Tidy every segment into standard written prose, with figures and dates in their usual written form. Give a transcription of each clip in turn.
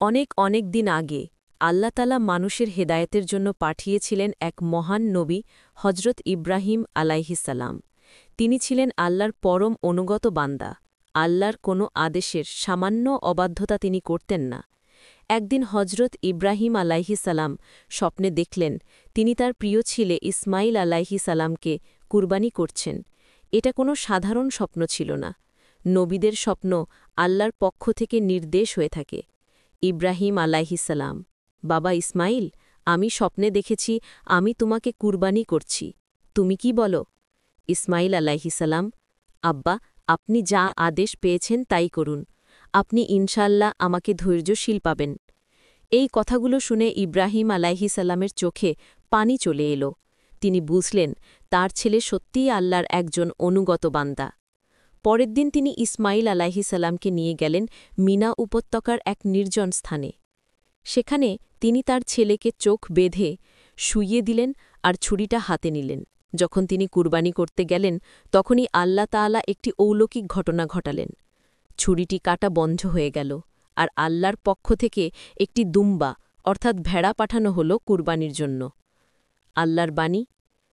অনেক অনেক দিন আগে আল্লাহ তাআলা মানুষের হেদায়েতের জন্য পাঠিয়েছিলেন এক মহান নবী হজরত ইব্রাহিম আলাইহিসালাম। তিনি ছিলেন আল্লাহর পরম অনুগত বান্দা। আল্লাহর কোনো আদেশের সামান্য অবাধ্যতা তিনি করতেন না। একদিন হজরত ইব্রাহিম আলাইহিসালাম স্বপ্নে দেখলেন তিনি তার প্রিয় ছেলে ইসমাইল আলাইহিসালামকে কুরবানি করছেন। এটা কোনো সাধারণ স্বপ্ন ছিল না। নবীদের স্বপ্ন আল্লাহর পক্ষ থেকে নির্দেশ হয়ে থাকে। ইব্রাহিম আলাইহিসালাম, বাবা ইসমাইল, আমি স্বপ্নে দেখেছি আমি তোমাকে কুরবানি করছি, তুমি কি বলো? ইসমাইল আলাইহিসালাম, আব্বা, আপনি যা আদেশ পেয়েছেন তাই করুন, আপনি ইনশাল্লাহ আমাকে ধৈর্যশীল পাবেন। এই কথাগুলো শুনে ইব্রাহিম আলাইহিসালামের চোখে পানি চলে এলো। তিনি বুঝলেন তার ছেলে সত্যিই আল্লাহর একজন অনুগত বান্দা। পরের দিন তিনি ইসমাইল আলাইহিসালামকে নিয়ে গেলেন মিনা উপত্যকার এক নির্জন স্থানে। সেখানে তিনি তার ছেলেকে চোখ বেঁধে শুইয়ে দিলেন আর ছুরিটা হাতে নিলেন। যখন তিনি কুরবানি করতে গেলেন তখনই আল্লাহ তাআলা একটি অলৌকিক ঘটনা ঘটালেন। ছুরিটি কাটা বন্ধ হয়ে গেল আর আল্লাহর পক্ষ থেকে একটি দুম্বা অর্থাৎ ভেড়া পাঠানো হল কুরবানির জন্য। আল্লাহর বাণী,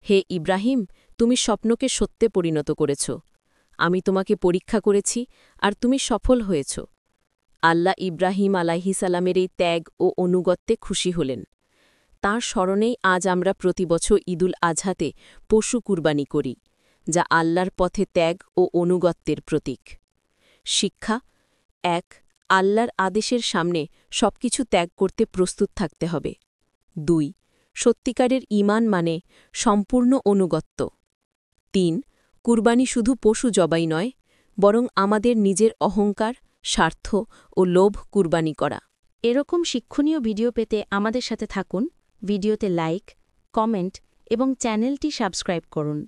হে ইব্রাহিম, তুমি স্বপ্নকে সত্যে পরিণত করেছ। আমি তোমাকে পরীক্ষা করেছি আর তুমি সফল হয়েছ। আল্লাহ ইব্রাহিম আলাইহিসালামের এই ত্যাগ ও অনুগত্যে খুশি হলেন। তাঁর স্মরণেই আজ আমরা প্রতিবছর ঈদুল আজহাতে পশু কুরবানি করি, যা আল্লাহর পথে ত্যাগ ও অনুগত্যের প্রতীক। শিক্ষা ১. আল্লাহর আদেশের সামনে সবকিছু ত্যাগ করতে প্রস্তুত থাকতে হবে। ২. সত্যিকারের ঈমান মানে সম্পূর্ণ অনুগত্য। ৩. কুরবানি শুধু পশু জবাই নয়, বরং আমাদের নিজের অহংকার, স্বার্থ ও লোভ কুরবানি করা। এরকম শিক্ষণীয় ভিডিও পেতে আমাদের সাথে থাকুন, ভিডিওতে লাইক, কমেন্ট এবং চ্যানেলটি সাবস্ক্রাইব করুন।